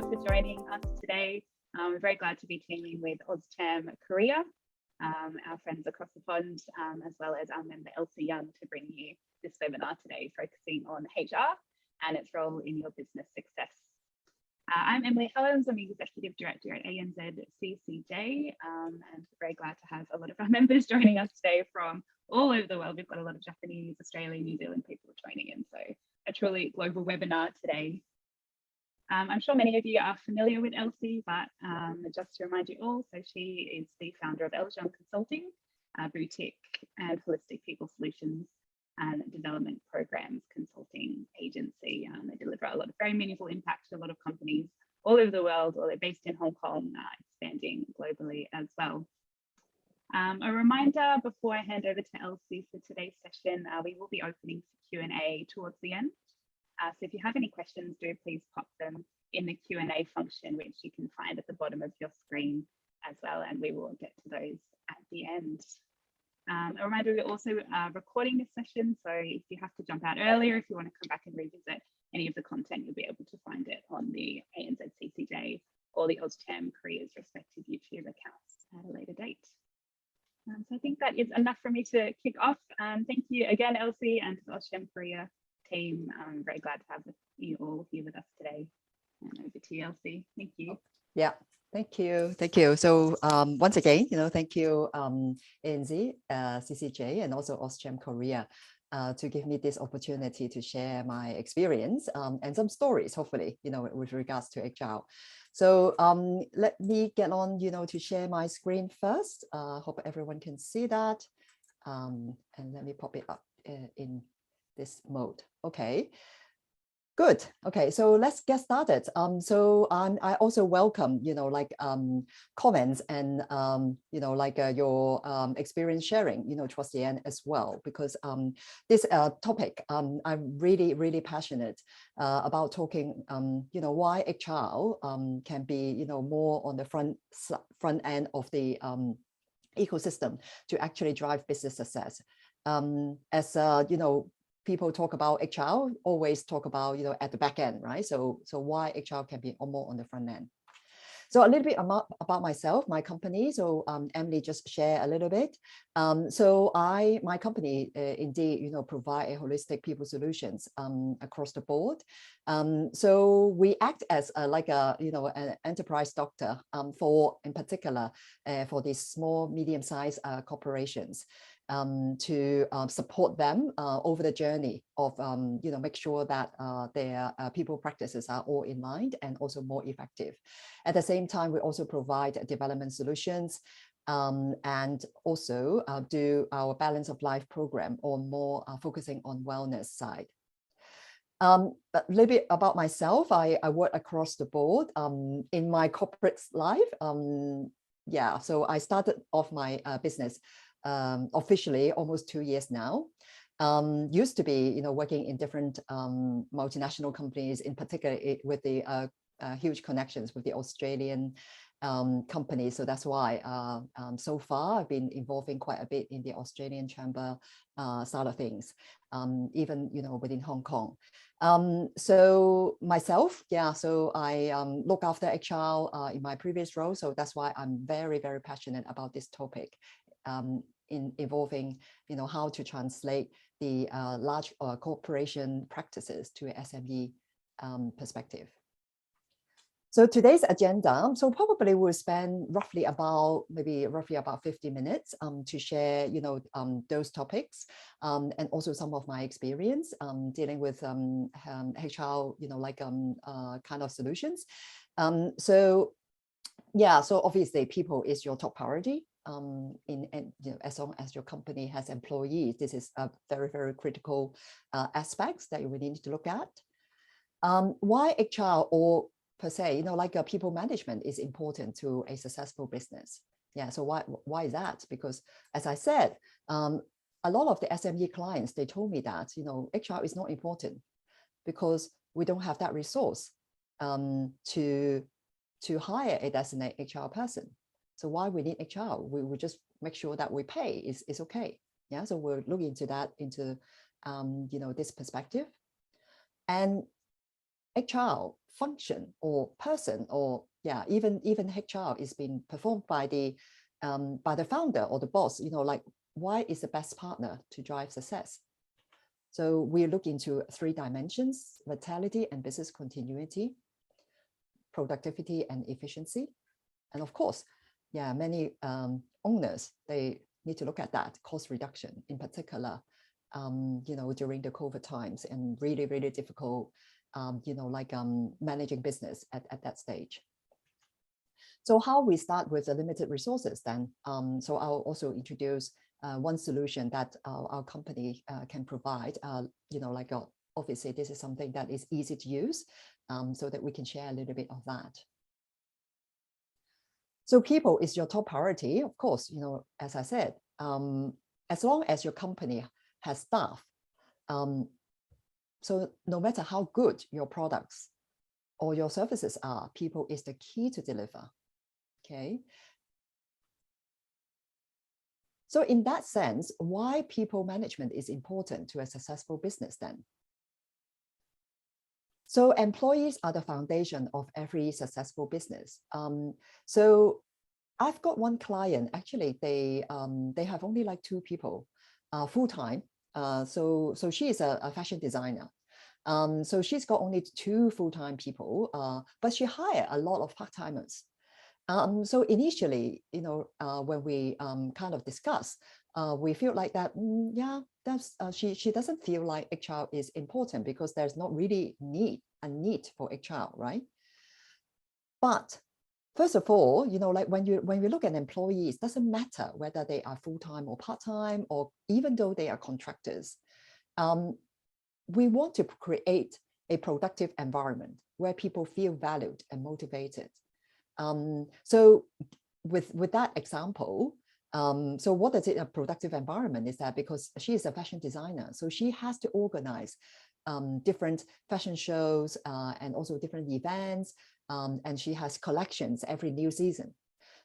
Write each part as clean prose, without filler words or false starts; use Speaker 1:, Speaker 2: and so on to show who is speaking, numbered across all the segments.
Speaker 1: for joining us today. We're very glad to be teaming with AustCham Korea, our friends across the pond, as well as our member Elsyung, to bring you this webinar today, focusing on HR and its role in your business success. I'm Emily Helens, I'm the Executive Director at ANZCCJ, and very glad to have a lot of our members joining us today from all over the world. We've got a lot of Japanese, Australian, New Zealand people joining in, so a truly global webinar today. I'm sure many of you are familiar with Elsie, but just to remind you all, so she is the founder of Elsyung Consulting, a boutique and holistic people solutions and development programs consulting agency. They deliver a lot of very meaningful impact to a lot of companies all over the world, or they're based in Hong Kong, expanding globally as well. A reminder before I hand over to Elsie for today's session, we will be opening for Q&A towards the end. So if you have any questions, do please pop them in the Q&A function, which you can find at the bottom of your screen as well, and we will get to those at the end. A reminder, we're also recording this session, so if you have to jump out earlier, if you want to come back and revisit any of the content, you'll be able to find it on the ANZCCJ or the AustCham Korea's respective YouTube accounts at a later date. So I think that is enough for me to kick off. Thank you again, Elsie, and to the AustCham Korea team. I'm very glad to have you all here with us today. And over to you, Elsie. Thank you.
Speaker 2: Yeah, thank you. Thank you. So once again, thank you, ANZ, CCJ, and also AustCham Korea to give me this opportunity to share my experience and some stories, hopefully, with regards to HR. So let me get on, to share my screen first. Hope everyone can see that. And let me pop it up in this mode. Okay, good. Okay, so let's get started. So I also welcome, comments and, your experience sharing, towards the end as well, because this topic, I'm really, really passionate about talking, why HR can be, more on the front end of the ecosystem to actually drive business success. As people talk about HR, always talk about, at the back end, right? So why HR can be more on the front end. So a little bit about myself, my company. So Emily just share a little bit. So my company indeed, provide a holistic people solutions across the board. So we act as an enterprise doctor for, in particular, for these small, medium-sized corporations. To support them over the journey of, make sure that their people practices are all in line and also more effective. At the same time, we also provide development solutions and also do our balance of life program, or more focusing on wellness side. A little bit about myself, I work across the board in my corporate life. Yeah, so I started off my business officially almost 2 years now. Used to be, working in different multinational companies, in particular with the huge connections with the Australian companies. So that's why so far I've been involving quite a bit in the Australian chamber side of things, even, within Hong Kong. So myself, yeah, so I look after HR in my previous role. So that's why I'm very, very passionate about this topic. In involving, how to translate the large corporation practices to an SME perspective. So today's agenda, so probably we'll spend roughly about 50 minutes to share, those topics and also some of my experience dealing with HR, kind of solutions. So yeah, so obviously people is your top priority. As long as your company has employees, this is a very, very critical aspects that we need to look at. Why HR, or per se, people management is important to a successful business. Yeah, so why is that? Because as I said, a lot of the SME clients, they told me that, HR is not important because we don't have that resource to hire a designated HR person. So why we need HR? We will just make sure that we pay is okay. Yeah, so we're looking into that, into this perspective. And HR function or person, or even HR is being performed by the founder or the boss, like why is the best partner to drive success? So we look into 3 dimensions: vitality and business continuity, productivity and efficiency. And of course, many owners, they need to look at that cost reduction in particular, during the COVID times, and really, really difficult, managing business at that stage. So how we start with the limited resources then? So I'll also introduce one solution that our company can provide. Obviously, this is something that is easy to use, so that we can share a little bit of that. So people is your top priority, of course. As I said, as long as your company has staff, so no matter how good your products or your services are, people is the key to deliver. Okay. So in that sense, why people management is important to a successful business then? So employees are the foundation of every successful business. So I've got one client, actually, they have only like 2 people full-time. So she is a fashion designer. So she's got only 2 full-time people, but she hired a lot of part-timers. So initially, when we kind of discuss, we feel like that, she doesn't feel like HR is important because there's not really a need for HR, right? But first of all, like when we look at employees, doesn't matter whether they are full-time or part-time, or even though they are contractors. We want to create a productive environment where people feel valued and motivated. So with that example, so what is it, a productive environment? Is that because she is a fashion designer, so she has to organize different fashion shows and also different events, and she has collections every new season.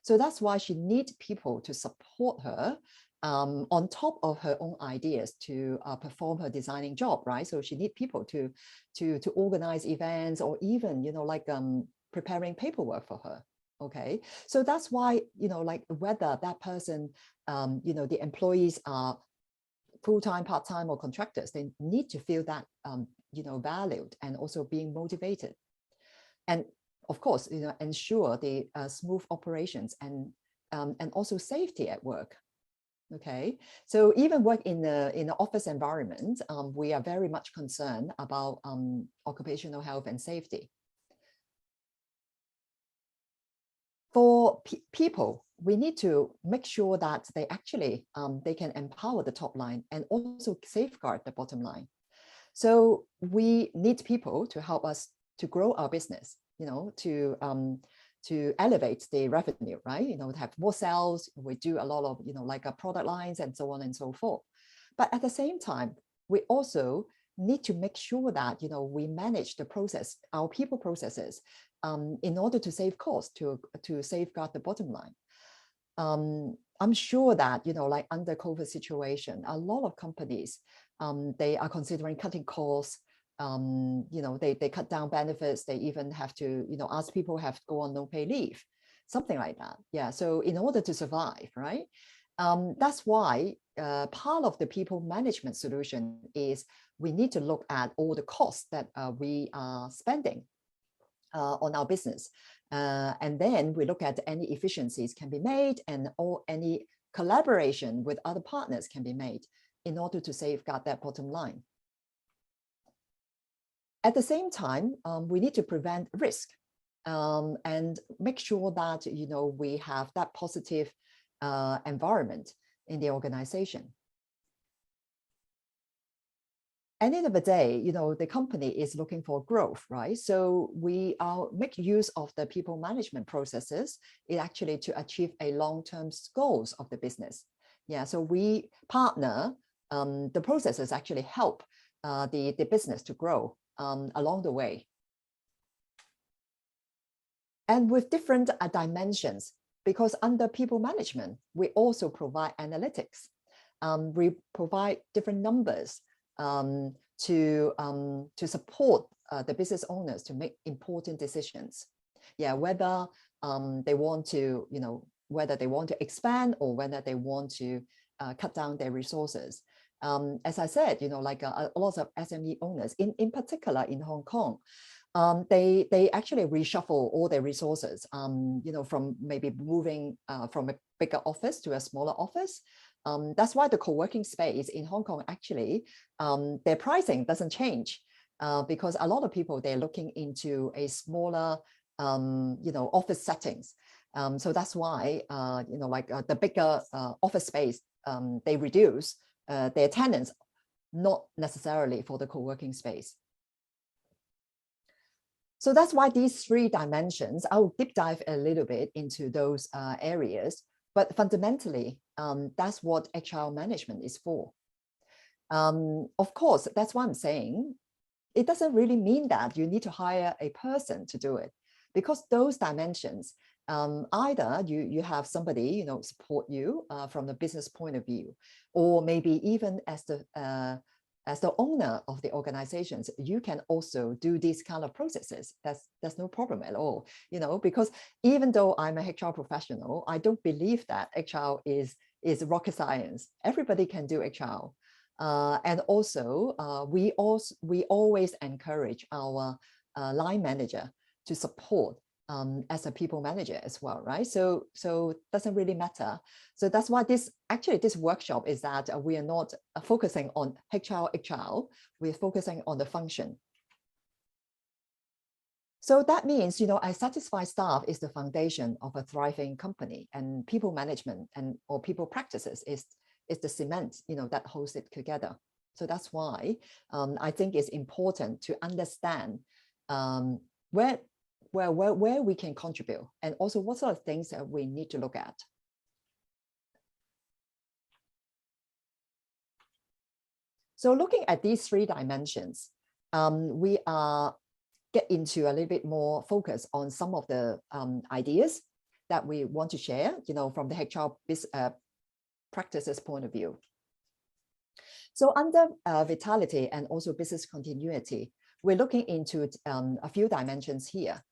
Speaker 2: So that's why she needs people to support her on top of her own ideas to perform her designing job, right? So she needs people to organize events, or even preparing paperwork for her. Okay, so that's why whether that person, the employees are full-time, part-time, or contractors, they need to feel that valued and also being motivated, and of course ensure the smooth operations and also safety at work. Okay, so even work in the office environment, we are very much concerned about occupational health and safety. For people, we need to make sure that they actually they can empower the top line and also safeguard the bottom line. So we need people to help us to grow our business, to elevate the revenue, right? To have more sales. We do a lot of product lines and so on and so forth. But at the same time, we also need to make sure that we manage the process, our people processes, in order to save costs, to safeguard the bottom line. I'm sure that under COVID situation, a lot of companies they are considering cutting costs. They cut down benefits. They even have to ask people have to go on no pay leave, something like that. Yeah. So in order to survive, right? That's why part of the people management solution is we need to look at all the costs that we are spending on our business. And then we look at any efficiencies can be made, and or any collaboration with other partners can be made in order to safeguard that bottom line. At the same time, we need to prevent risk and make sure that we have that positive environment in the organization. At the end of the day, the company is looking for growth, right? So we make use of the people management processes actually to achieve a long-term goals of the business. Yeah, so we partner, the processes actually help the business to grow along the way. And with different dimensions, because under people management, we also provide analytics. We provide different numbers to support the business owners to make important decisions. Yeah, whether they want to, whether they want to expand or whether they want to cut down their resources. As I said, like a lot of SME owners, in particular in Hong Kong, they actually reshuffle all their resources, from maybe moving from a bigger office to a smaller office. That's why the co-working space in Hong Kong, actually, their pricing doesn't change because a lot of people, they're looking into a smaller, office settings. So that's why, the bigger office space, they reduce their tenants, not necessarily for the co-working space. So that's why these three dimensions, I'll deep dive a little bit into those areas, but fundamentally, that's what HR management is for. Of course, that's why I'm saying it doesn't really mean that you need to hire a person to do it, because those dimensions, either you have somebody, support you from the business point of view, or maybe even as the owner of the organizations, you can also do these kind of processes. That's no problem at all, because even though I'm a HR professional, I don't believe that HR is rocket science. Everybody can do HR. And also, we always encourage our line manager to support as a people manager as well, right? So it doesn't really matter. So that's why this workshop is that we are not focusing on HR, we're focusing on the function. So that means, a satisfied staff is the foundation of a thriving company, and people management or people practices is the cement, that holds it together. So that's why I think it's important to understand where we can contribute, and also what sort of things that we need to look at. So looking at these three dimensions, we get into a little bit more focus on some of the ideas that we want to share, from the HR practices point of view. So under vitality and also business continuity, we're looking into a few dimensions here.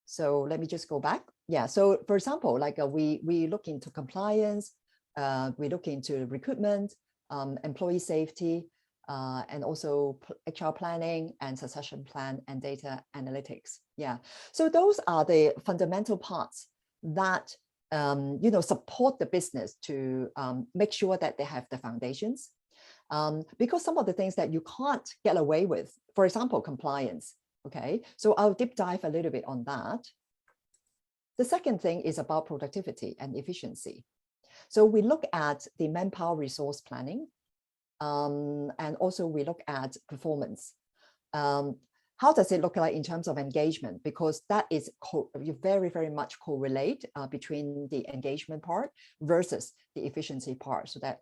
Speaker 2: So let me just go back. Yeah, so for example, like we look into compliance, we look into recruitment, employee safety, and also HR planning and succession plan and data analytics. Yeah, so those are the fundamental parts that support the business to make sure that they have the foundations. Because some of the things that you can't get away with, for example, compliance. Okay, so I'll deep dive a little bit on that. The second thing is about productivity and efficiency. So we look at the manpower resource planning, and also we look at performance. How does it look like in terms of engagement? Because that is very, very much correlate between the engagement part versus the efficiency part. So that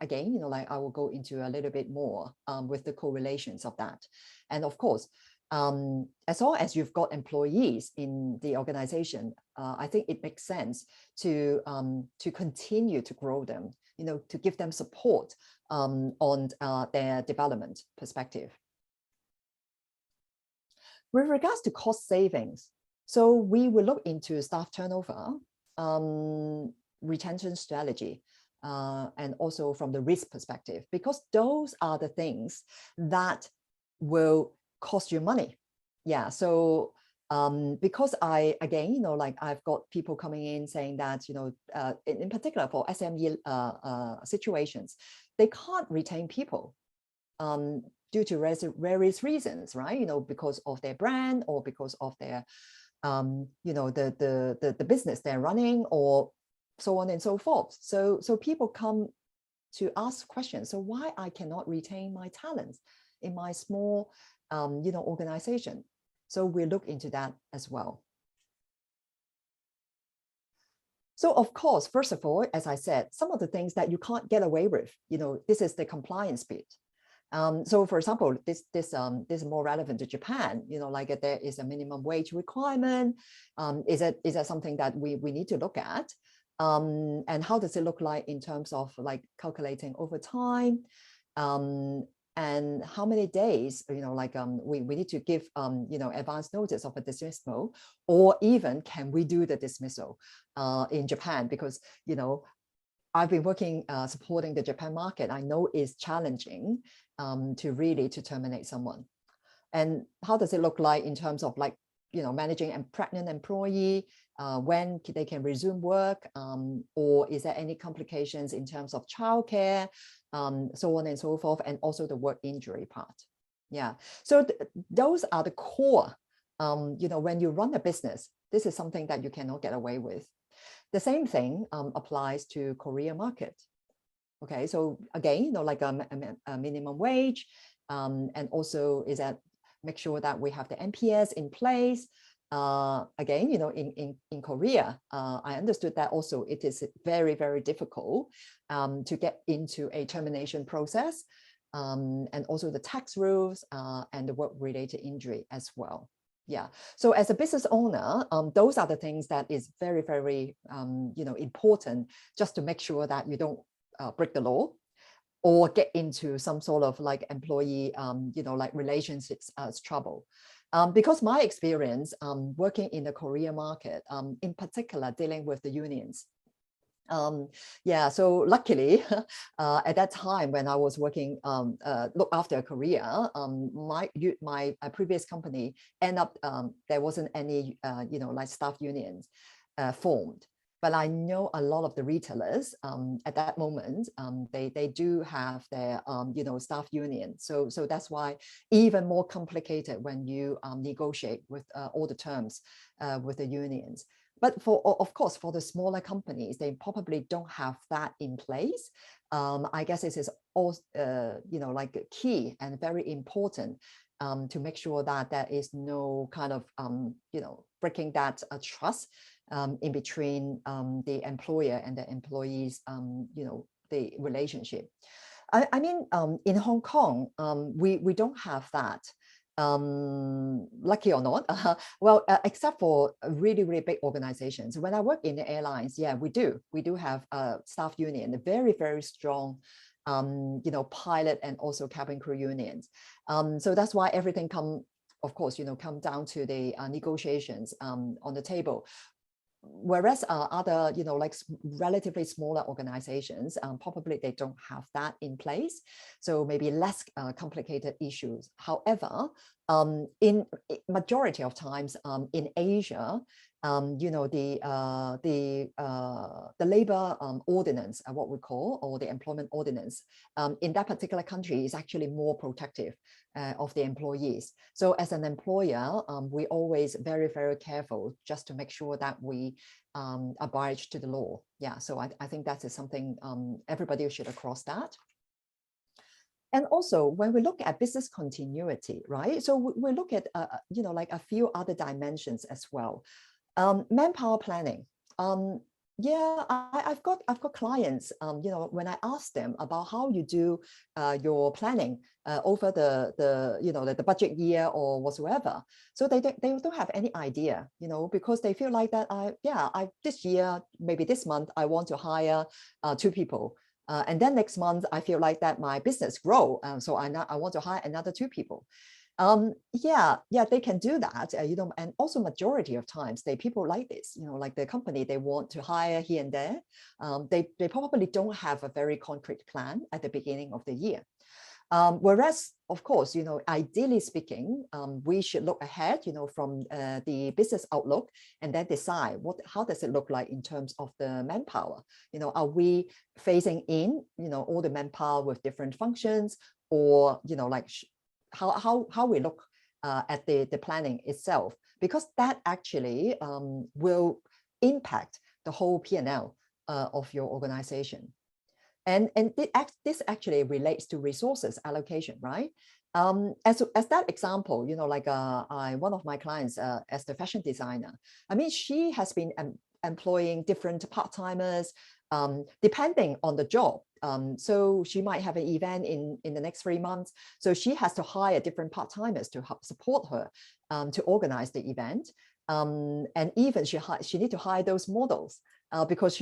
Speaker 2: again, I will go into a little bit more with the correlations of that. And of course, as long as you've got employees in the organization, I think it makes sense to continue to grow them, to give them support on their development perspective. With regards to cost savings, so we will look into staff turnover, retention strategy, and also from the risk perspective, because those are the things that will cost you money. Yeah, so because again, I've got people coming in saying that, in particular for SME situations, they can't retain people due to various reasons, right? Because of their brand or because of their, the business they're running, or so on and so forth. So people come to ask questions. So why I cannot retain my talents in my small, organization? So we look into that as well. So of course, first of all, as I said, some of the things that you can't get away with, this is the compliance bit. So for example, this is more relevant to Japan, there is a minimum wage requirement. Is that something that we need to look at? And how does it look like in terms of calculating overtime? and how many days, we need to give, advance notice of a dismissal, or even can we do the dismissal in Japan? Because, I've been working, supporting the Japan market. I know it's challenging to terminate someone. And how does it look like in terms of managing a pregnant employee, when they can resume work, or is there any complications in terms of childcare, so on and so forth, and also the work injury part. Yeah, so those are the core. When you run a business, this is something that you cannot get away with. The same thing applies to Korea market. Okay, so again, a minimum wage, and also is that make sure that we have the NPS in place. Again, in Korea, I understood that also it is very, very difficult to get into a termination process, and also the tax rules and the work-related injury as well. Yeah, so as a business owner, those are the things that is very, very, important, just to make sure that you don't break the law or get into some sort of employee, relationships trouble. Because my experience working in the Korea market, in particular dealing with the unions. Yeah, so luckily, at that time when I was working, look after Korea, my previous company ended up, there wasn't any, staff unions formed. But I know a lot of the retailers at that moment, they do have their, staff union. So that's why even more complicated when you negotiate with all the terms with the unions. But of course, for the smaller companies, they probably don't have that in place. I guess this is also, key and very important to make sure that there is no kind of, breaking that trust in between the employer and the employees, the relationship. I mean, in Hong Kong, we don't have that. Lucky or not, well, except for really, really big organizations. When I work in the airlines, yeah, we do have a staff union, a very, very strong, pilot and also cabin crew unions. So that's why everything come down to the negotiations on the table. Whereas other, relatively smaller organizations, probably they don't have that in place. So maybe less complicated issues. However, in majority of times in Asia, the labor ordinance, what we call, or the employment ordinance, in that particular country is actually more protective of the employees. So as an employer, we always very, very careful just to make sure that we abide to the law. Yeah, so I think that is something everybody should across that. And also, when we look at business continuity, right? So we look at, a few other dimensions as well. Manpower planning. Yeah, I've got clients, when I ask them about how you do your planning over the budget year or whatsoever, so they don't have any idea, because they feel like that, this year, maybe this month, I want to hire 2 people. And then next month, I feel like that my business grow, so I want to hire another 2 people. Yeah, they can do that, and also majority of times, people like this, like the company, they want to hire here and there. They probably don't have a very concrete plan at the beginning of the year. Whereas, of course, ideally speaking, we should look ahead, from the business outlook, and then decide how does it look like in terms of the manpower. Are we phasing in, all the manpower with different functions, or how we look at the planning itself, because that actually will impact the whole P&L of your organization. And this actually relates to resources allocation, right? As that example, one of my clients as the fashion designer, I mean, she has been employing different part-timers depending on the job. So she might have an event in the next 3 months. So she has to hire different part-timers to help support her to organize the event. And even she needs to hire those models because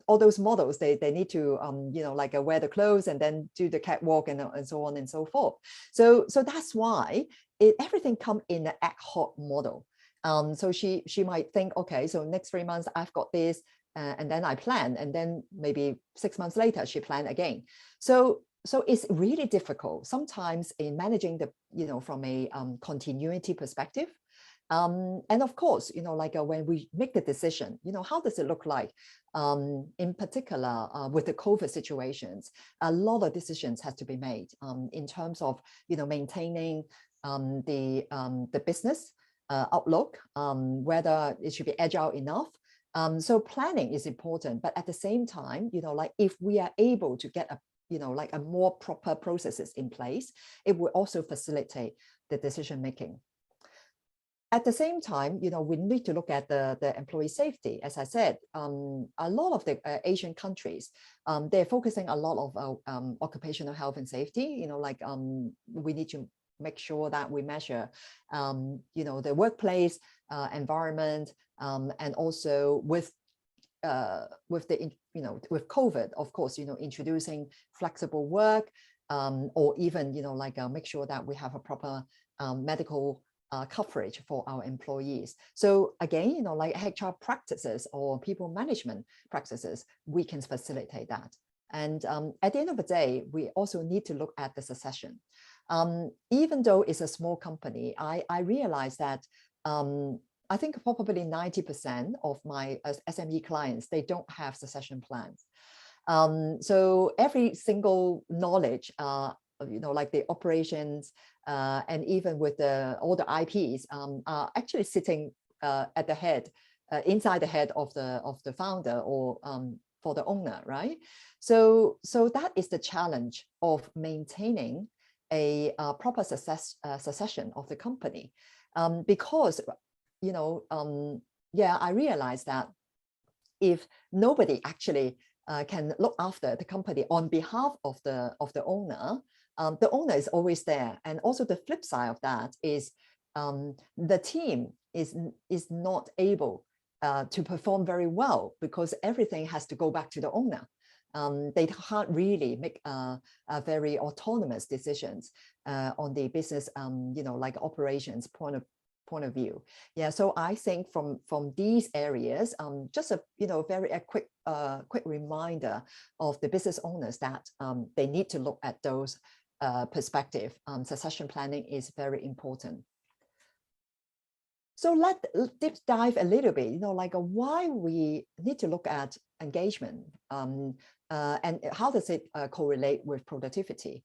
Speaker 2: all those models, they need to, like wear the clothes and then do the catwalk and so on and so forth. So that's why everything come in an ad hoc model. So she might think, okay, so next 3 months I've got this, and then I plan, and then maybe 6 months later she plan again. So it's really difficult sometimes in managing the, from a continuity perspective. And of course, like when we make the decision, how does it look like? In particular, with the COVID situations, a lot of decisions have to be made in terms of, maintaining the business outlook, whether it should be agile enough. So planning is important, but at the same time, like if we are able to get a, like a more proper processes in place, it will also facilitate the decision making. At the same time, we need to look at the employee safety. As I said, a lot of the Asian countries, they're focusing a lot of occupational health and safety. Like we need to make sure that we measure, the workplace environment, and also with the, with COVID, of course, introducing flexible work, or even, like make sure that we have a proper medical coverage for our employees. So again, like HR practices or people management practices, we can facilitate that. And at the end of the day, we also need to look at the succession. Even though it's a small company, I realize that I think probably 90% of my SME clients, they don't have succession plans. So every single knowledge, like the operations, and even with all the IPs are actually sitting at the head, inside the head of the founder or for the owner, right? So that is the challenge of maintaining a proper succession of the company, because I realized that if nobody actually can look after the company on behalf of the owner is always there. And also the flip side of that is the team is not able to perform very well because everything has to go back to the owner. They can't really make very autonomous decisions on the business, like operations point of view. Yeah, so I think from these areas, just a very quick reminder of the business owners that they need to look at those perspective. Succession planning is very important. So let's deep dive a little bit, like why we need to look at engagement, and how does it correlate with productivity.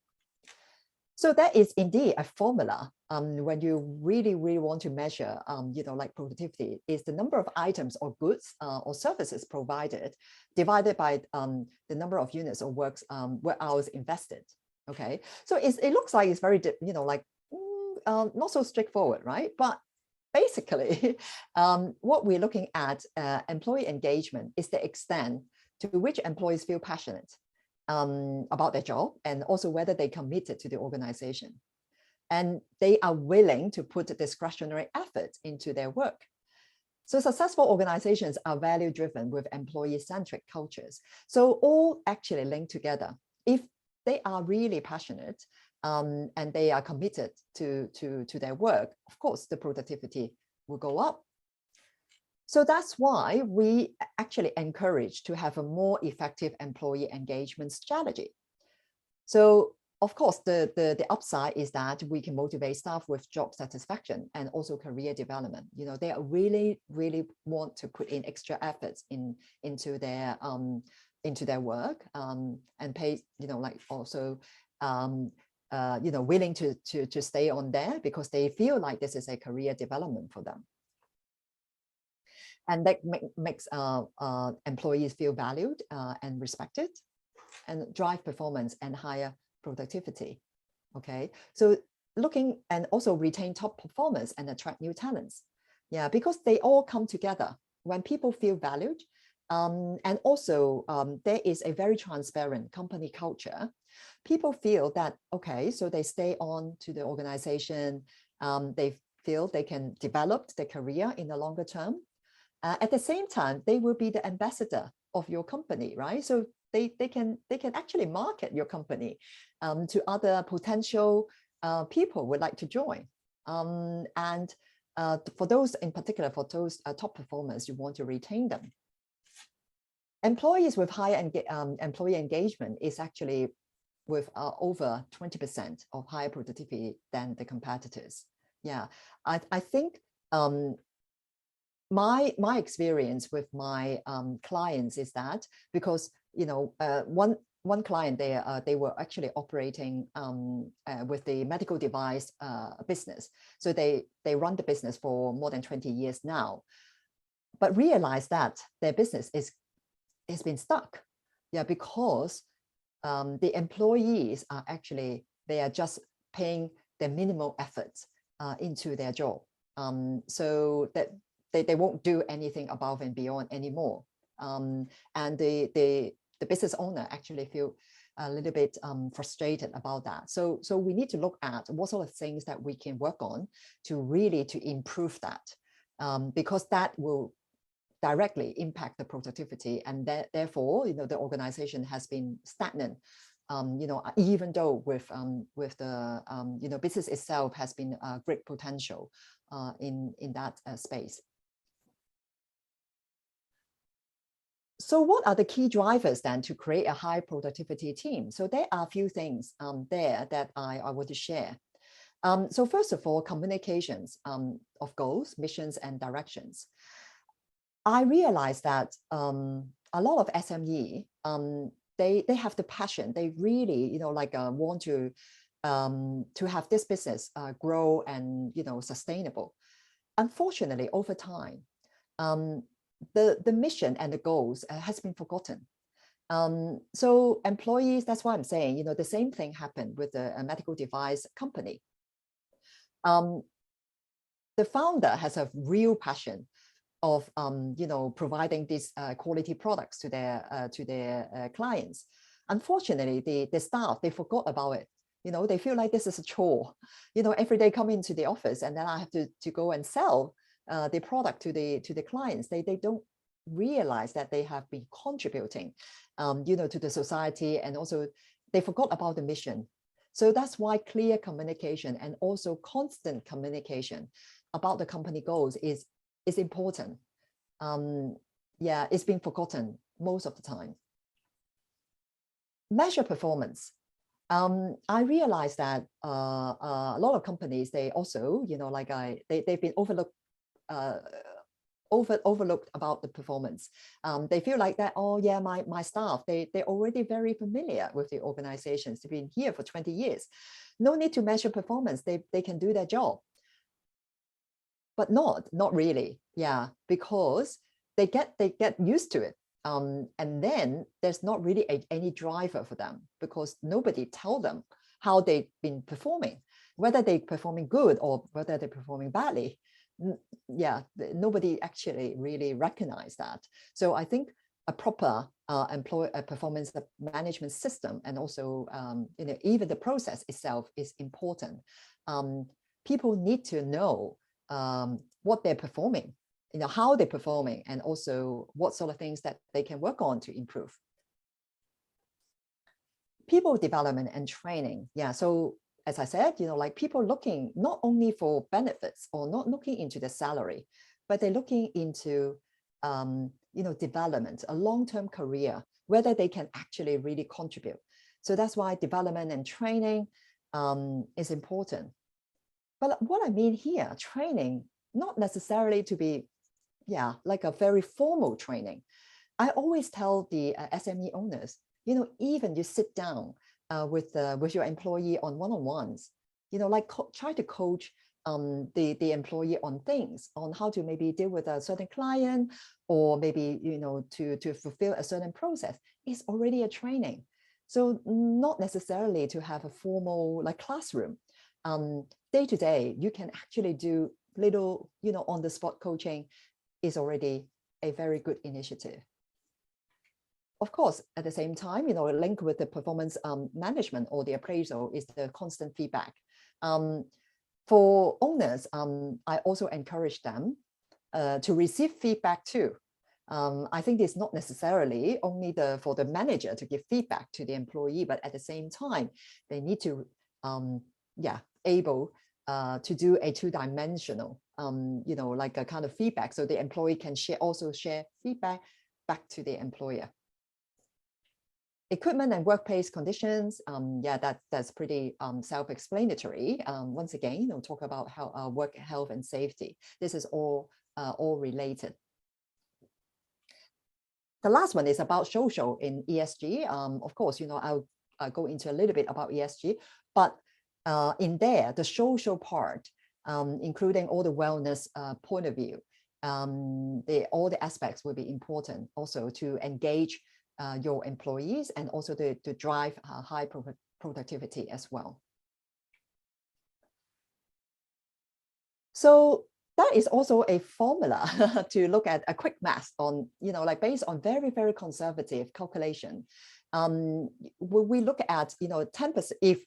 Speaker 2: So that is indeed a formula when you really want to measure, like productivity is the number of items or goods or services provided divided by the number of units or work hours invested. Okay, so it looks like it's very, not so straightforward, right? But basically, what we're looking at employee engagement is the extent to which employees feel passionate about their job, and also whether they committed to the organization and they are willing to put discretionary effort into their work. So successful organizations are value driven with employee-centric cultures. So all actually link together. If they are really passionate and they are committed to their work, of course, the productivity will go up. So that's why we actually encourage to have a more effective employee engagement strategy. So of course, the upside is that we can motivate staff with job satisfaction and also career development. They really want to put in extra efforts into their work, and pay, like also willing to stay on there because they feel like this is a career development for them. And that makes employees feel valued and respected, and drive performance and higher productivity. Okay, so looking and also retain top performers and attract new talents. Yeah, because they all come together when people feel valued. And also there is a very transparent company culture. People feel that, okay, so they stay on to the organization. They feel they can develop their career in the longer term. At the same time, they will be the ambassador of your company, right? So they can actually market your company to other potential people who would like to join. And for those in particular, for those top performers, you want to retain them. Employees with higher employee engagement is actually with over 20% of higher productivity than the competitors. Yeah, I think my experience with my clients is that, because one client, they were actually operating with the medical device business. So they run the business for more than 20 years now, but realize that their business has been stuck. Yeah, because the employees are actually, they are just paying the minimal efforts into their job. So that they won't do anything above and beyond anymore. And the business owner actually feel a little bit frustrated about that. So we need to look at what sort of things that we can work on to really improve that, because that will directly impact the productivity, and therefore, the organization has been stagnant. Even though with the business itself has been great potential in that space. So what are the key drivers then to create a high productivity team? So there are a few things there that I want to share. So first of all, communications of goals, missions, and directions. I realized that a lot of SME, they have the passion. They really, want to have this business grow and, sustainable. Unfortunately, over time, the mission and the goals has been forgotten. So employees, that's why I'm saying, the same thing happened with a medical device company. The founder has a real passion of providing these quality products to their clients. Unfortunately, the staff, they forgot about it. They feel like this is a chore. Every day come into the office and then I have to go and sell the product to the clients. They don't realize that they have been contributing to the society, and also they forgot about the mission. So that's why clear communication and also constant communication about the company goals is important. Yeah, it's been forgotten most of the time. Measure performance. I realized that a lot of companies, they also, they've been overlooked about the performance. They feel like that, oh yeah, my staff, they're already very familiar with the organizations. They've been here for 20 years. No need to measure performance. They can do their job. But not really, yeah, because they get used to it. And then there's not really any driver for them, because nobody tell them how they've been performing, whether they're performing good or whether they're performing badly. Yeah, nobody actually really recognize that. So I think a proper employee performance management system, and also even the process itself is important. People need to know what they're performing, how they're performing, and also what sort of things that they can work on to improve. People development and training. Yeah, so as I said, people looking not only for benefits or not looking into the salary, but they're looking into, development, a long-term career, whether they can actually really contribute. So that's why development and training is important. But what I mean here, training, not necessarily to be, like a very formal training. I always tell the SME owners, even you sit down with your employee on one-on-ones, try to coach the employee on things, on how to maybe deal with a certain client, or maybe, to fulfill a certain process. Is already a training. So not necessarily to have a formal classroom. Day to day, you can actually do little, on the spot coaching is already a very good initiative. Of course, at the same time, linked with the performance management or the appraisal is the constant feedback. For owners, I also encourage them to receive feedback too. I think it's not necessarily only for the manager to give feedback to the employee, but at the same time, they need to, able to do a two-dimensional, like a kind of feedback, so the employee can also share feedback back to the employer. Equipment and workplace conditions, that's pretty self-explanatory. Once again, we'll talk about how work health and safety. This is all related. The last one is about social in ESG. Of course, I'll go into a little bit about ESG, but in there, the social part, including all the wellness point of view, all the aspects will be important also to engage your employees and also to drive high productivity as well. So that is also a formula to look at a quick math on, like based on very, very conservative calculation. We look at, 10%, if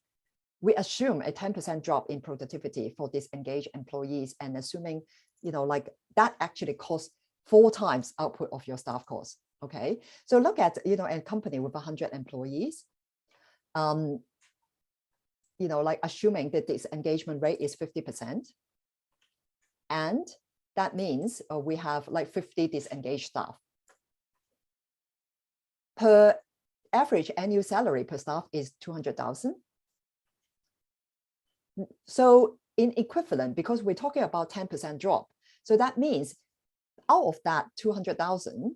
Speaker 2: we assume a 10% drop in productivity for disengaged employees, and assuming, like that actually costs 4 times output of your staff costs. Okay, so look at, a company with 100 employees, like assuming that this engagement rate is 50%. And that means we have like 50 disengaged staff. Per average annual salary per staff is 200,000. So in equivalent, because we're talking about 10% drop, so that means out of that 200,000,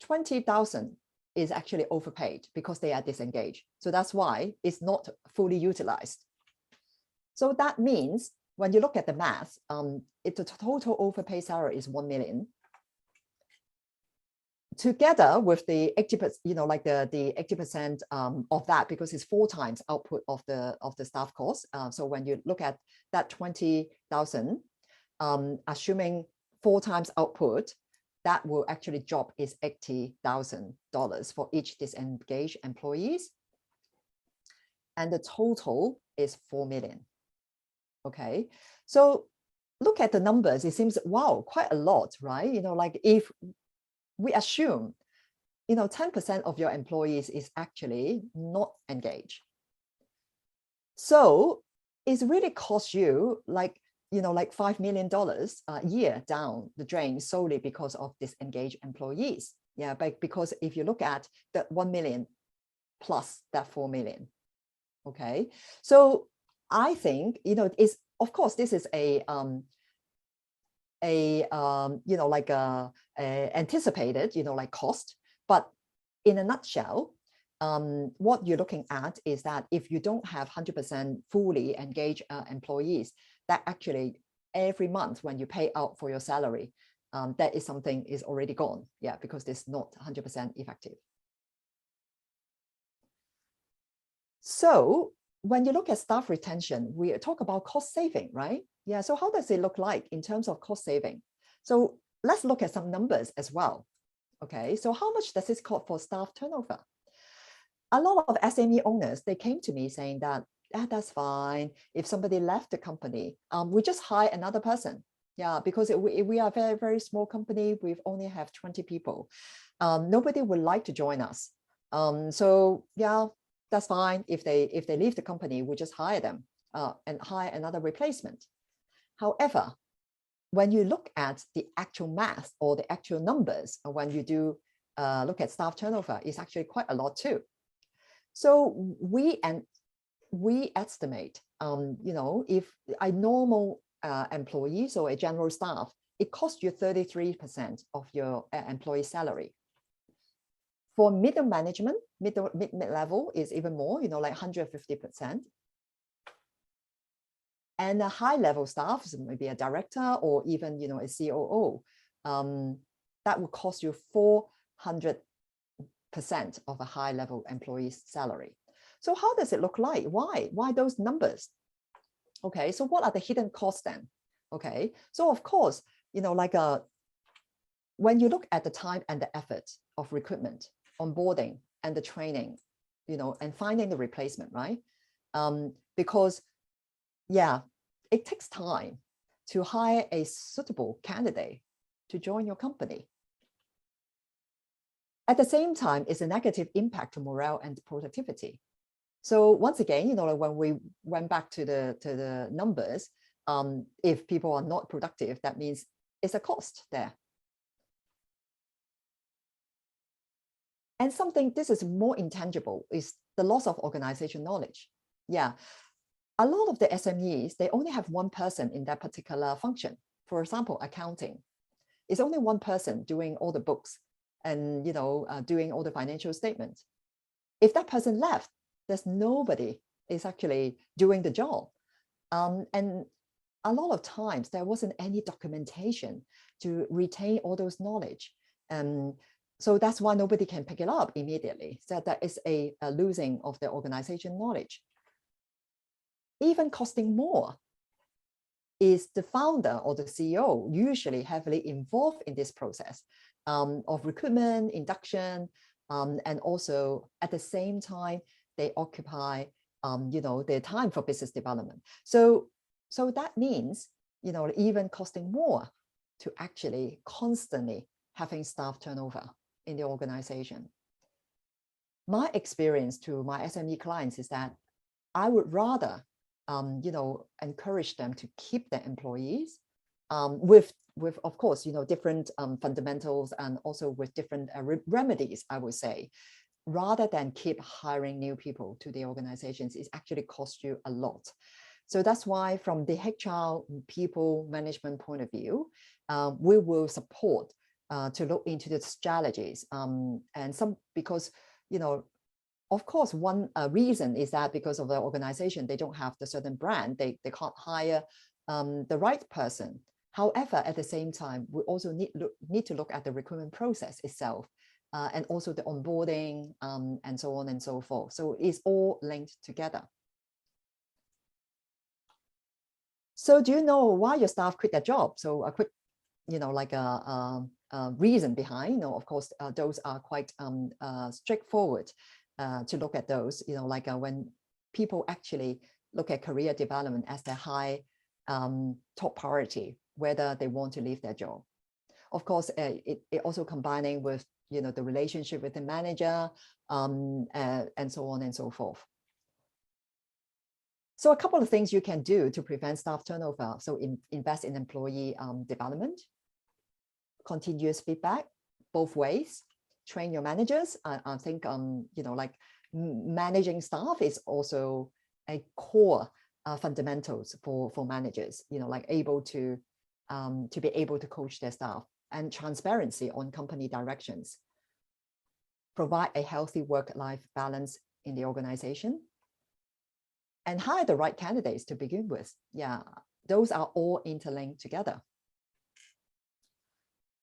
Speaker 2: 20,000 is actually overpaid because they are disengaged. So that's why it's not fully utilized. So that means when you look at the math, the total overpaid salary is 1 million. Together with the 80%, like the 80% of that, because it's 4 times output of the staff cost. So when you look at that 20,000, assuming 4 times output, that will actually drop is $80,000 for each disengaged employees. And the total is 4 million. Okay, so look at the numbers. It seems, wow, quite a lot, right? Like if we assume, 10% of your employees is actually not engaged. So it's really cost you like, like $5 million a year down the drain solely because of disengaged employees. Yeah, but because if you look at that 1 million plus that 4 million, okay, so I think, is, of course, this is like a anticipated, like cost, but in a nutshell, what you're looking at is that if you don't have 100% fully engaged employees, that actually every month when you pay out for your salary, that is something is already gone. Yeah, because it's not 100% effective. So when you look at staff retention, we talk about cost saving, right? Yeah, so how does it look like in terms of cost saving? So let's look at some numbers as well. Okay, so how much does this cost for staff turnover? A lot of SME owners, they came to me saying that, that's fine. If somebody left the company, we just hire another person. Yeah, because we are a very, very small company. We only have 20 people. Nobody would like to join us. So yeah, that's fine. If they leave the company, we just hire them and hire another replacement. However, when you look at the actual math or the actual numbers, when you do look at staff turnover, it's actually quite a lot too. So we estimate, if a normal employee or a general staff, it costs you 33% of your employee salary. For middle management, mid-level is even more, like 150%. And a high-level staff, so maybe a director or even, a COO, that will cost you 400% of a high-level employee's salary. So how does it look like? Why those numbers? Okay, so what are the hidden costs then? Okay, so of course, when you look at the time and the effort of recruitment, onboarding, and the training, and finding the replacement, right? Because yeah, it takes time to hire a suitable candidate to join your company. At the same time, it's a negative impact to morale and productivity. So once again, like when we went back to the numbers, if people are not productive, that means it's a cost there. And something, this is more intangible, is the loss of organization knowledge. Yeah, a lot of the SMEs, they only have one person in that particular function. For example, accounting. It's only one person doing all the books and doing all the financial statements. If that person left, there's nobody is actually doing the job. And a lot of times there wasn't any documentation to retain all those knowledge. So that's why nobody can pick it up immediately. So that is a losing of the organization knowledge. Even costing more is the founder or the CEO usually heavily involved in this process of recruitment, induction, and also at the same time, they occupy their time for business development. So that means, even costing more to actually constantly having staff turnover in the organization. My experience to my SME clients is that I would rather, encourage them to keep their employees with of course, different fundamentals and also with different remedies, I would say, rather than keep hiring new people to the organizations. It actually costs you a lot. So that's why from the HR people management point of view, we will support to look into the strategies and some, because, of course, one reason is that because of the organization, they don't have the certain brand, they can't hire the right person. However, at the same time, we also need to look at the recruitment process itself and also the onboarding and so on and so forth. So it's all linked together. So do you know why your staff quit their job? So a quick, reason behind, of course, those are quite straightforward to look at those, when people actually look at career development as their high top priority, whether they want to leave their job. Of course, it also combining with, the relationship with the manager and so on and so forth. So a couple of things you can do to prevent staff turnover. So invest in employee development, continuous feedback, both ways, train your managers. I think, managing staff is also a core fundamentals for managers, able to be able to coach their staff, and transparency on company directions. Provide a healthy work-life balance in the organization, and hire the right candidates to begin with. Yeah, those are all interlinked together.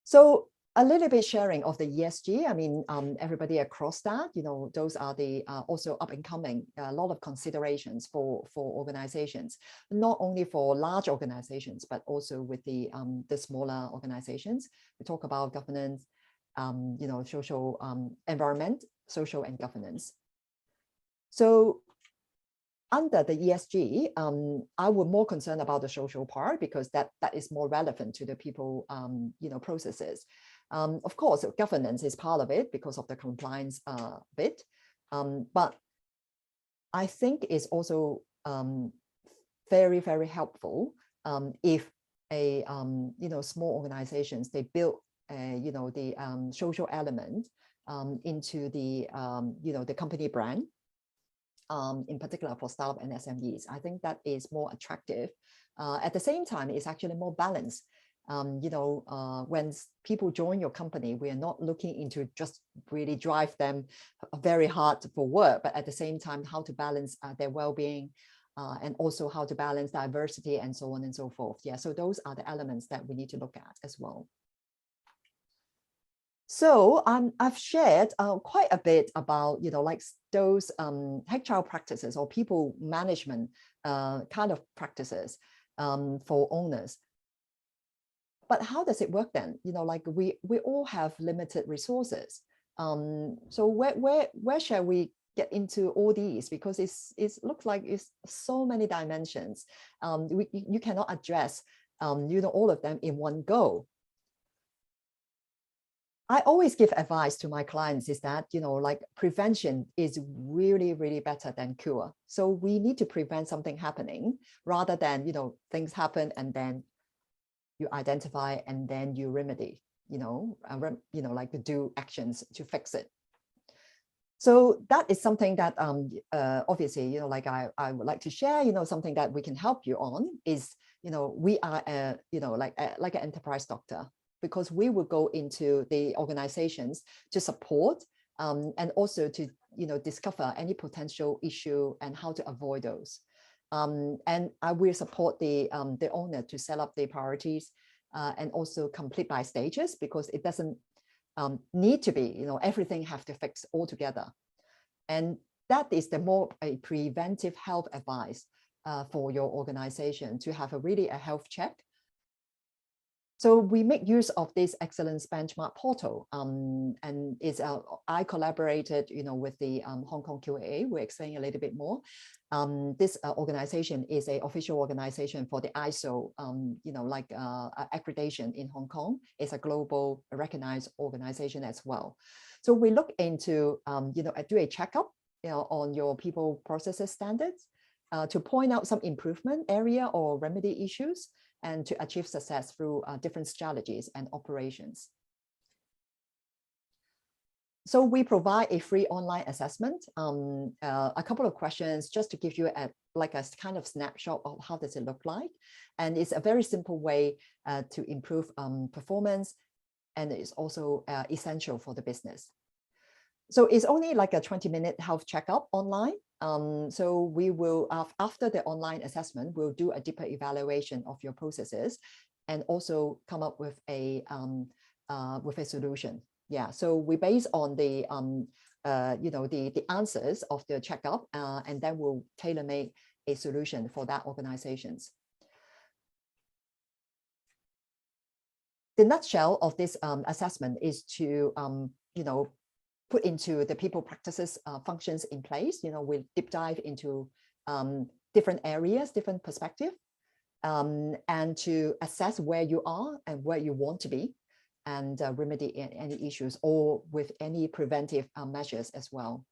Speaker 2: So a little bit sharing of the ESG. I mean, everybody across that, those are the also up and coming, a lot of considerations for organizations, not only for large organizations, but also with the smaller organizations. We talk about governance, social environment, social and governance. So under the ESG, I would more concerned about the social part, because that is more relevant to the people, processes. Of course, governance is part of it because of the compliance bit, but I think it's also very, very helpful if a small organizations, they build the social element into the the company brand. In particular for staff and SMEs, I think that is more attractive. At the same time, it's actually more balanced. When people join your company, we are not looking into just really drive them very hard for work, but at the same time, how to balance their well-being and also how to balance diversity and so on and so forth. Yeah, so those are the elements that we need to look at as well. So I've shared quite a bit about, those HR practices or people management kind of practices for owners. But how does it work then? We all have limited resources. So where shall we get into all these? Because it looks like it's so many dimensions. You cannot address all of them in one go. I always give advice to my clients is that, like prevention is really, really better than cure. So we need to prevent something happening rather than, things happen and then you identify and then you remedy, like to do actions to fix it. So that is something that obviously, like I would like to share, something that we can help you on is, we are, like an enterprise doctor, because we will go into the organizations to support and also to, discover any potential issue and how to avoid those. And I will support the owner to set up the priorities and also complete by stages, because it doesn't need to be, everything have to fix all together. And that is the more a preventive health advice for your organization, to have really a health check. So we make use of this excellence benchmark portal, and I collaborated, with the Hong Kong QAA. We'll explain a little bit more. This organization is an official organization for the ISO, accreditation in Hong Kong. It's a global recognized organization as well. So we look into, do a checkup, on your people processes standards to point out some improvement area or remedy issues, and to achieve success through different strategies and operations. So we provide a free online assessment, a couple of questions just to give you a kind of snapshot of how does it look like. And it's a very simple way to improve performance, and it's also essential for the business. So it's only like a 20-minute health checkup online. So we will, after the online assessment, we'll do a deeper evaluation of your processes and also come up with a solution. Yeah, so we base on the, the answers of the checkup, and then we'll tailor-make a solution for that organizations. The nutshell of this assessment is to, put into the people practices functions in place. We'll deep dive into different areas, different perspective, and to assess where you are and where you want to be, and remedy any issues, or with any preventive measures as well.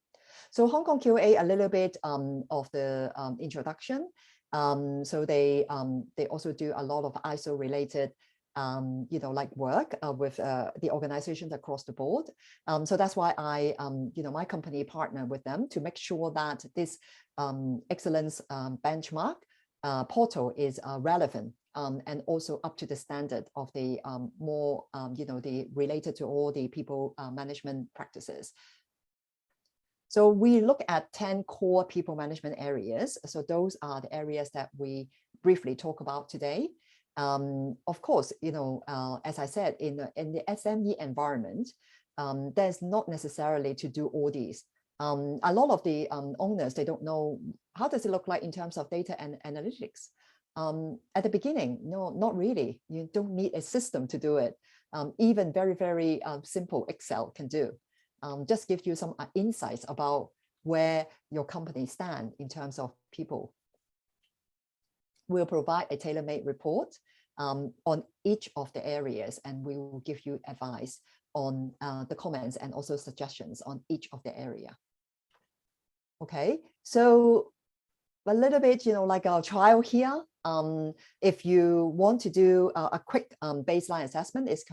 Speaker 2: So Hong Kong QA, a little bit of the introduction. So they also do a lot of ISO related work with the organizations across the board. So that's why I, my company partner with them to make sure that this excellence benchmark portal is relevant and also up to the standard of the more, the related to all the people management practices. So we look at 10 core people management areas. So those are the areas that we briefly talk about today. Of course, as I said, in the SME environment, there's not necessarily to do all these. A lot of the owners, they don't know how does it look like in terms of data and analytics. At the beginning, no, not really. You don't need a system to do it. Even very, very simple Excel can do. Just give you some insights about where your company stands in terms of people. We'll provide a tailor-made report on each of the areas, and we will give you advice on the comments and also suggestions on each of the area. Okay, so a little bit, like our trial here. If you want to do a quick baseline assessment, it's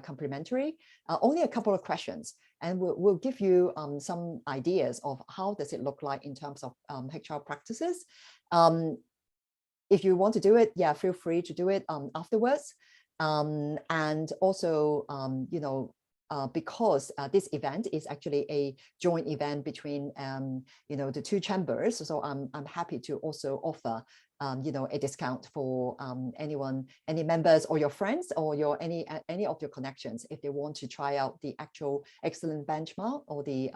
Speaker 2: complimentary. Only a couple of questions, and we'll give you some ideas of how does it look like in terms of HR practices. If you want to do it, yeah, feel free to do it afterwards. And also, because this event is actually a joint event between, the two chambers. So I'm happy to also offer, a discount for any members or your friends or any of your connections if they want to try out the actual excellent benchmark or the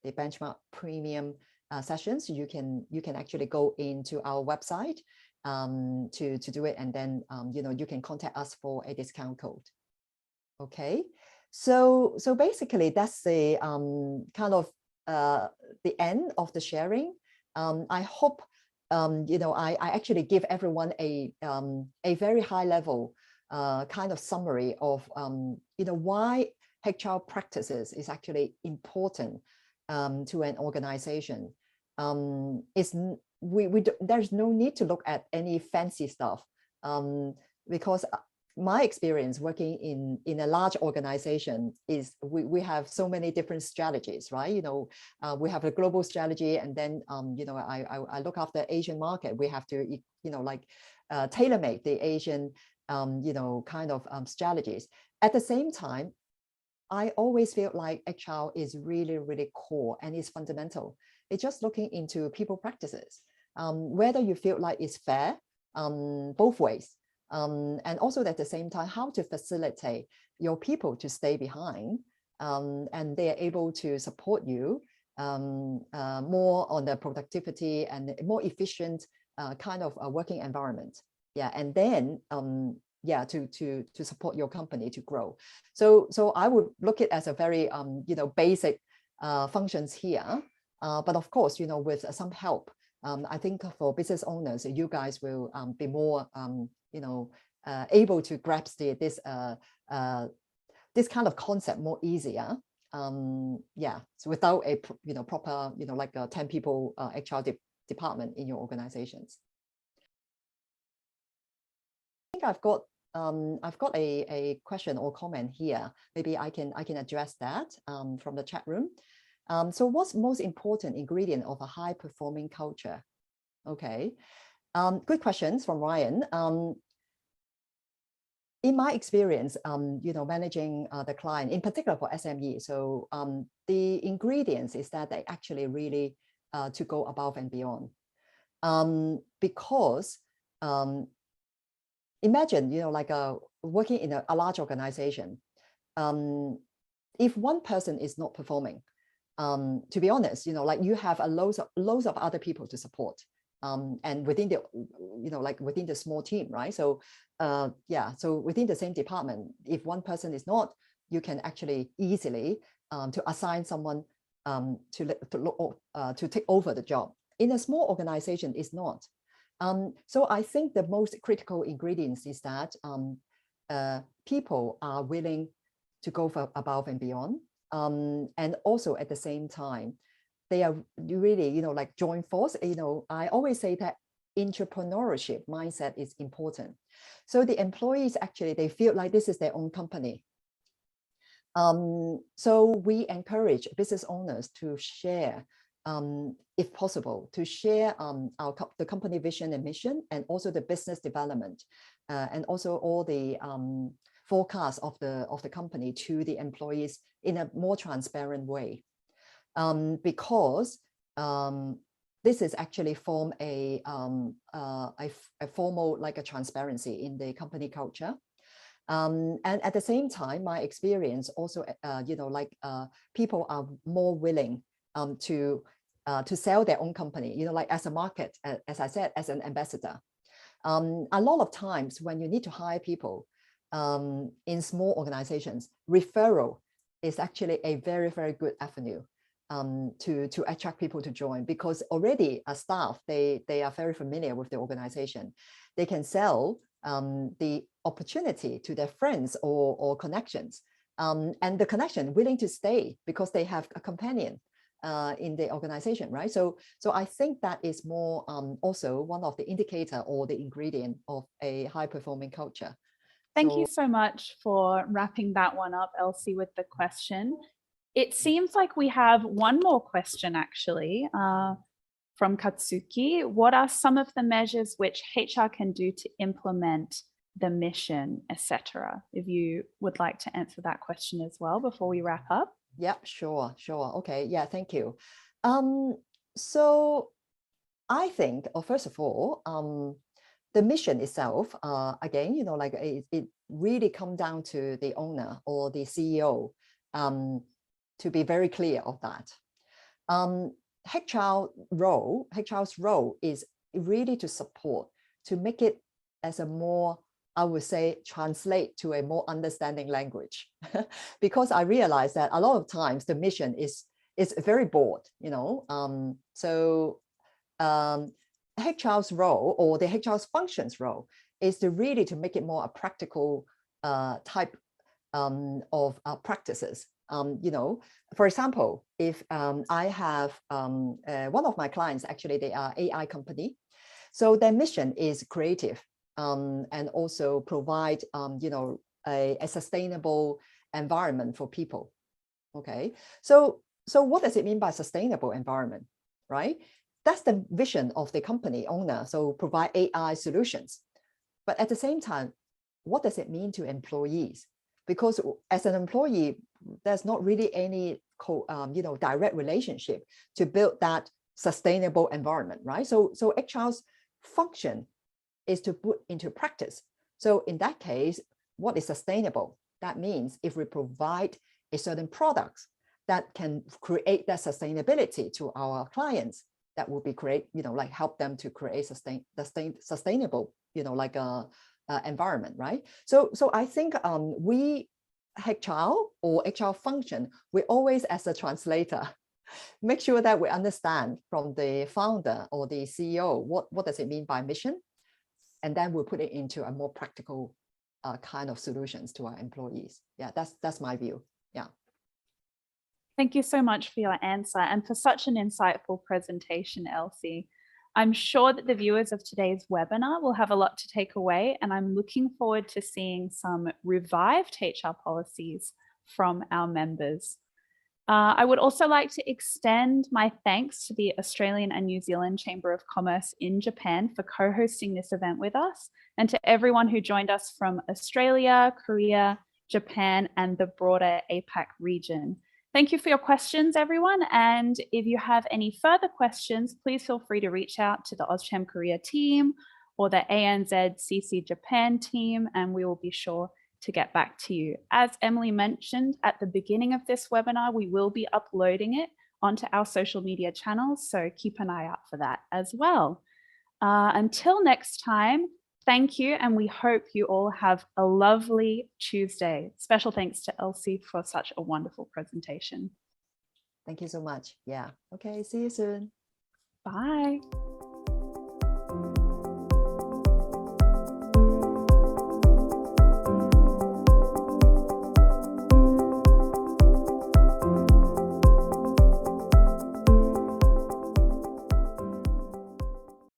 Speaker 2: benchmark premium sessions. You can actually go into our website to do it, and then you can contact us for a discount code. Okay, so basically that's the kind of the end of the sharing. I hope I actually give everyone a very high level kind of summary of why HR practices is actually important to an organization. There's no need to look at any fancy stuff, because my experience working in a large organization is we have so many different strategies, right? We have a global strategy, and then I look after Asian market. We have to tailor-make the Asian kind of strategies. At the same time, I always feel like HR is really, really core and it's fundamental. It's just looking into people practices, whether you feel like it's fair, both ways. And also at the same time, how to facilitate your people to stay behind, and they are able to support you more on the productivity and more efficient kind of working environment. Yeah, and then to support your company to grow. So I would look at it as a very basic functions here, but of course with some help. I think for business owners, you guys will be more able to grasp this kind of concept more easier. So without a proper like a 10 people HR department in your organizations. I think I've got a question or comment here. Maybe I can address that from the chat room. So what's most important ingredient of a high performing culture? Okay, good questions from Ryan. In my experience, managing the client, in particular for SME, so the ingredients is that they actually really to go above and beyond. Because imagine, like working in a large organization. If one person is not performing, to be honest, like you have loads of other people to support, and within the, within the small team, right? So, so within the same department, if one person is not, you can actually easily to assign someone to take over the job. In a small organization, it's not. So I think the most critical ingredients is that people are willing to go for above and beyond. And also at the same time, they are really, like join force. I always say that entrepreneurship mindset is important. So the employees actually, they feel like this is their own company. So we encourage business owners to share, if possible, to share the company vision and mission, and also the business development, and also all the forecast of the company to the employees in a more transparent way, because this is actually form a formal like a transparency in the company culture. And at the same time, my experience also, people are more willing to sell their own company, like as a market, as I said, as an ambassador. A lot of times when you need to hire people in small organizations, referral is actually a very, very good avenue to attract people to join, because already a staff, they are very familiar with the organization. They can sell the opportunity to their friends or connections, and the connection willing to stay because they have a companion in the organization, right? So I think that is more also one of the indicator or the ingredient of a high performing culture.
Speaker 1: Thank you so much for wrapping that one up, Elsie, with the question. It seems like we have one more question actually from Katsuki. What are some of the measures which HR can do to implement the mission, etc.? If you would like to answer that question as well before we wrap up.
Speaker 2: Yeah, sure. Okay, yeah, thank you. So I think, first of all, the mission itself, again, like it really come down to the owner or the CEO to be very clear of that. HR's role is really to support, to make it as a more, I would say, translate to a more understanding language, because I realize that a lot of times the mission is very broad, so HR's role or the HR's functions role is to really to make it more a practical type of practices. For example, if I have one of my clients, actually they are AI company, so their mission is creative and also provide a sustainable environment for people. Okay, so what does it mean by sustainable environment, right? That's the vision of the company owner. So provide AI solutions, but at the same time, what does it mean to employees? Because as an employee, there's not really any direct relationship to build that sustainable environment, right? So HR's function is to put into practice. So in that case, what is sustainable? That means if we provide a certain products that can create that sustainability to our clients, that will be like help them to create sustainable, environment, right? So I think we HR or HR function, we always as a translator, make sure that we understand from the founder or the CEO, what does it mean by mission? And then we'll put it into a more practical kind of solutions to our employees. Yeah, that's my view. Yeah.
Speaker 3: Thank you so much for your answer and for such an insightful presentation, Elsie. I'm sure that the viewers of today's webinar will have a lot to take away, and I'm looking forward to seeing some revived HR policies from our members. I would also like to extend my thanks to the Australian and New Zealand Chamber of Commerce in Japan for co-hosting this event with us, and to everyone who joined us from Australia, Korea, Japan, and the broader APAC region. Thank you for your questions, everyone. And if you have any further questions, please feel free to reach out to the AustCham Korea team or the ANZCCJ Japan team, and we will be sure to get back to you. As Emily mentioned at the beginning of this webinar, we will be uploading it onto our social media channels, so keep an eye out for that as well. Until next time, thank you, and we hope you all have a lovely Tuesday. Special thanks to Elsie for such a wonderful presentation.
Speaker 2: Thank you so much. Yeah. Okay, see you soon.
Speaker 3: Bye.